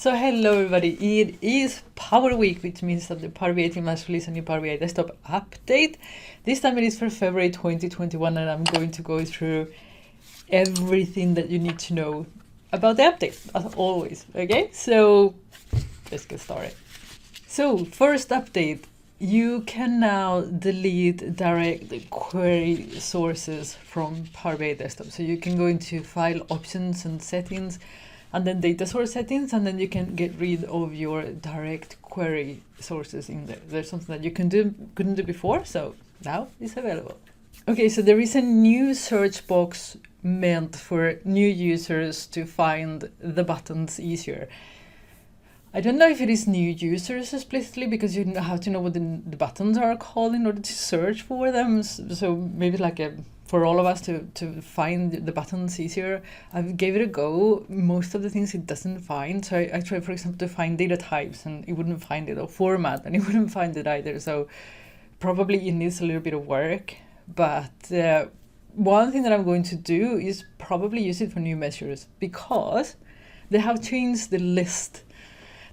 So hello everybody, it is Power Week, which means that the Power BI team has released a new Power BI desktop update. This time it is for February 2021 and I'm going to go through everything that you need to know about the update, as always, okay? So let's get started. So first update, you can now delete direct query sources from Power BI desktop. So you can go into file options and settings and then data source settings, and then you can get rid of your direct query sources in there. There's something that you couldn't do before, so now it's available. Okay, so there is a new search box meant for new users to find the buttons easier. I don't know if it is new users explicitly, because you have to know what the buttons are called in order to search for them. So maybe like for all of us to find the buttons easier. I gave it a go. Most of the things it doesn't find. So I tried, for example, to find data types and it wouldn't find it, or format, and it wouldn't find it either. So probably it needs a little bit of work. But one thing that I'm going to do is probably use it for new measures, because they have changed the list.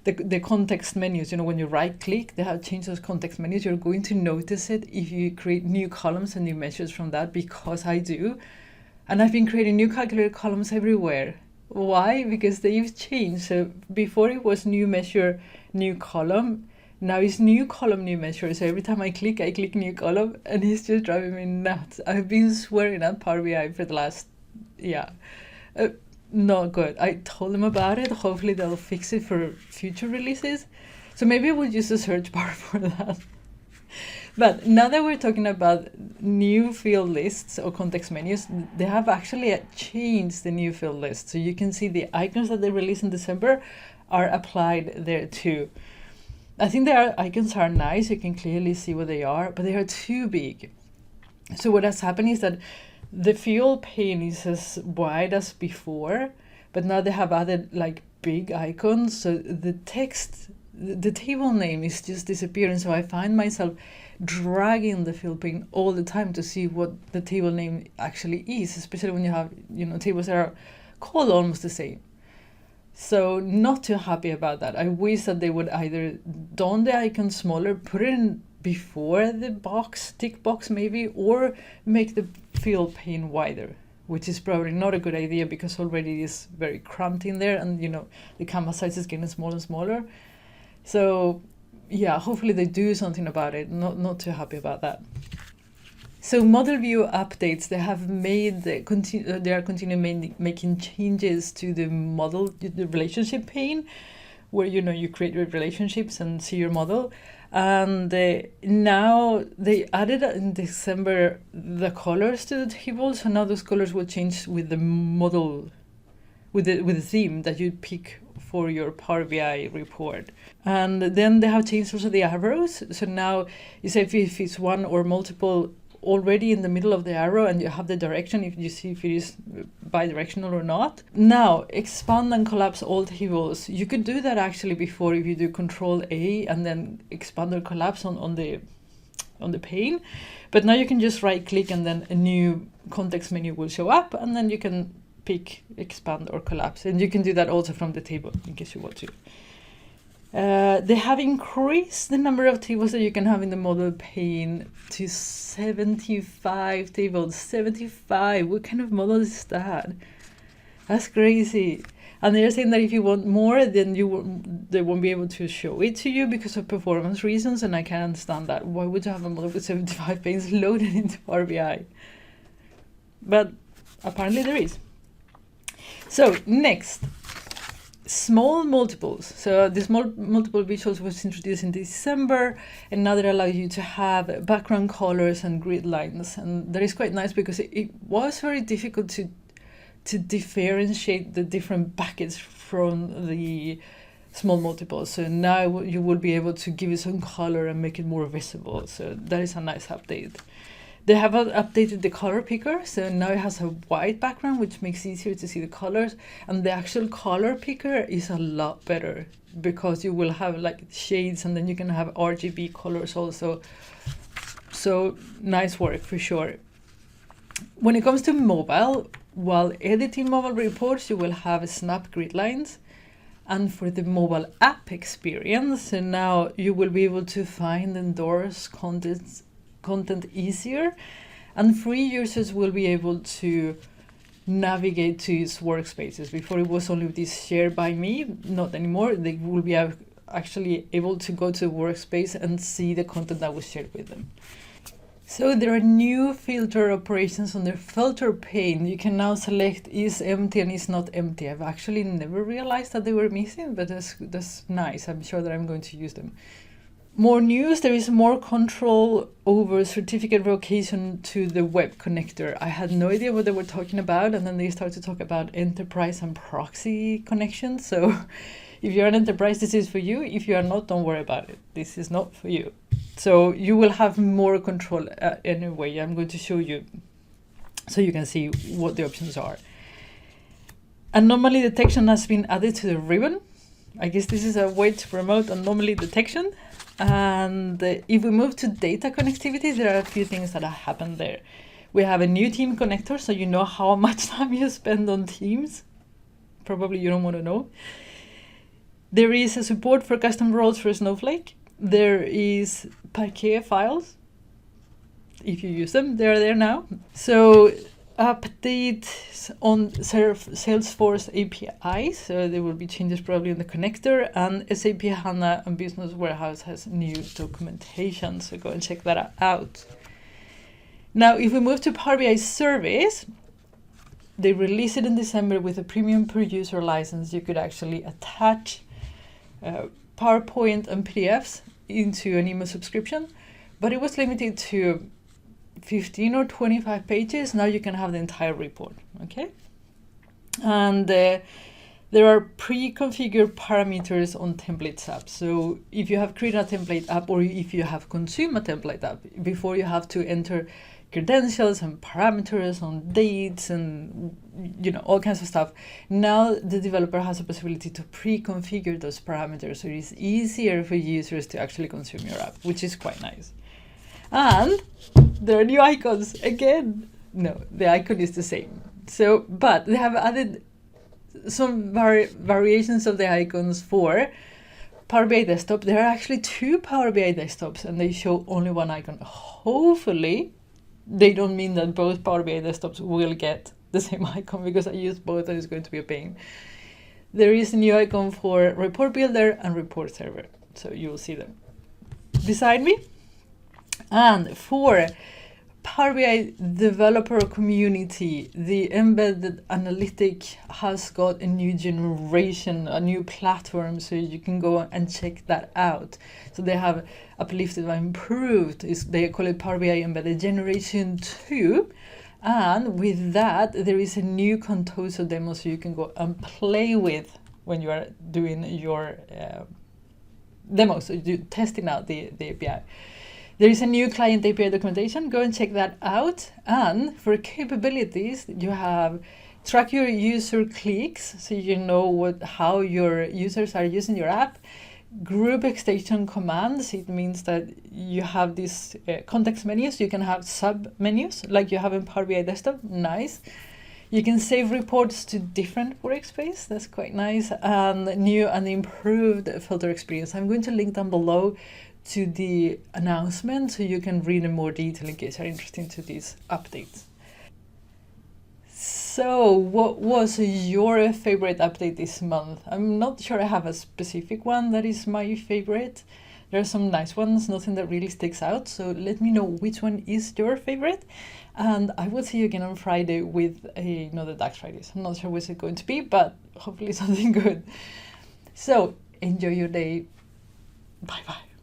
The context menus, when you right click, they have changed those context menus. You're going to notice it if you create new columns and new measures from that, because I do. And I've been creating new calculator columns everywhere. Why? Because they've changed. So before it was new measure, new column. Now it's new column, new measure. So every time I click new column, and it's just driving me nuts. I've been swearing at Power BI for the last, not good. I told them about it. Hopefully they'll fix it for future releases. So maybe we'll use the search bar for that. But now that we're talking about new field lists or context menus, they have actually changed the new field list. So you can see the icons that they released in December are applied there too. I think their icons are nice. You can clearly see what they are, but they are too big. So what has happened is that the field pane is as wide as before, but now they have added like big icons. So the text, the table name is just disappearing. So I find myself dragging the field pane all the time to see what the table name actually is, especially when you have, tables that are called almost the same. So not too happy about that. I wish that they would either done the icon smaller, put it in before the box, tick box maybe, or make the field pane wider, which is probably not a good idea because already it is very cramped in there, and the canvas size is getting smaller and smaller. So yeah, hopefully they do something about it. Not too happy about that. So model view updates, they have made they are continuing making changes to the model, the relationship pane, where you create your relationships and see your model. And now they added in December the colors to the table, so now those colors will change with the model, with the theme that you pick for your Power BI report. And then they have changed also the arrows. So now you say if it's one or multiple already in the middle of the arrow, and you have the direction, if you see if it is bidirectional or not. Now expand and collapse all tables. You could do that actually before if you do Control A and then expand or collapse on the pane, but now you can just right click and then a new context menu will show up, and then you can pick expand or collapse, and you can do that also from the table in case you want to. They have increased the number of tables that you can have in the model pane to 75 tables. 75! What kind of model is that? That's crazy. And they're saying that if you want more, then they won't be able to show it to you because of performance reasons, and I can't understand that. Why would you have a model with 75 panes loaded into Power BI? But apparently there is. So next. Small multiples. So the small multiple visuals was introduced in December, and now they allow you to have background colors and grid lines, and that is quite nice because it was very difficult to differentiate the different buckets from the small multiples. So now you will be able to give it some color and make it more visible. So that is a nice update. They have updated the color picker, so now it has a white background, which makes it easier to see the colors. And the actual color picker is a lot better because you will have like shades, and then you can have RGB colors also. So nice work for sure. When it comes to mobile, while editing mobile reports, you will have snap grid lines. and for the mobile app experience. And now you will be able to find and endorse content easier, and free users will be able to navigate to its workspaces. Before it was only this shared by me, not anymore. They will be actually able to go to the workspace and see the content that was shared with them. So there are new filter operations on the filter pane. You can now select is empty and is not empty. I've actually never realized that they were missing, but that's nice. I'm sure that I'm going to use them. More news, there is more control over certificate revocation to the web connector. I had no idea what they were talking about, and then they started to talk about enterprise and proxy connections. So if you're an enterprise, this is for you. If you are not, don't worry about it. This is not for you. So you will have more control anyway. I'm going to show you so you can see what the options are. Anomaly detection has been added to the ribbon. I guess this is a way to promote anomaly detection. And if we move to data connectivity, there are a few things that have happened there. We have a new team connector, so you know how much time you spend on Teams. Probably you don't want to know. There is a support for custom roles for Snowflake. There is Parquet files. If you use them, they're there now. So updates on Salesforce API, so there will be changes probably in the connector, and SAP HANA and Business Warehouse has new documentation, so go and check that out. Now, if we move to Power BI Service, they released it in December with a premium per user license. You could actually attach PowerPoint and PDFs into an email subscription, but it was limited to 15 or 25 pages. Now you can have the entire report, okay? And there are pre-configured parameters on templates app. So if you have created a template app, or if you have consumed a template app, before you have to enter credentials and parameters on dates and all kinds of stuff. Now the developer has a possibility to pre-configure those parameters, so it's easier for users to actually consume your app, which is quite nice. And there are new icons again. No, the icon is the same. So, but they have added some variations of the icons for Power BI Desktop. There are actually 2 Power BI desktops, and they show only one icon. Hopefully, they don't mean that both Power BI desktops will get the same icon, because I use both and it's going to be a pain. There is a new icon for Report Builder and Report Server, so you will see them beside me. And for Power BI developer community, the embedded analytic has got a new generation, a new platform, so you can go and check that out. So they have uplifted and improved. They call it Power BI Embedded Generation 2. And with that, there is a new Contoso demo, so you can go and play with when you are doing your demo, so you're testing out the API. There is a new client API documentation. Go and check that out. And for capabilities, you have track your user clicks, so you know how your users are using your app. Group extension commands, it means that you have these context menus. You can have sub menus like you have in Power BI Desktop. Nice. You can save reports to different workspace. That's quite nice. And new and improved filter experience. I'm going to link down below to the announcement, so you can read in more detail in case you're interested to these updates. So what was your favorite update this month? I'm not sure I have a specific one that is my favorite. There are some nice ones, nothing that really sticks out. So let me know which one is your favorite. And I will see you again on Friday with another DAX Fridays. I'm not sure what's it going to be, but hopefully something good. So enjoy your day. Bye-bye.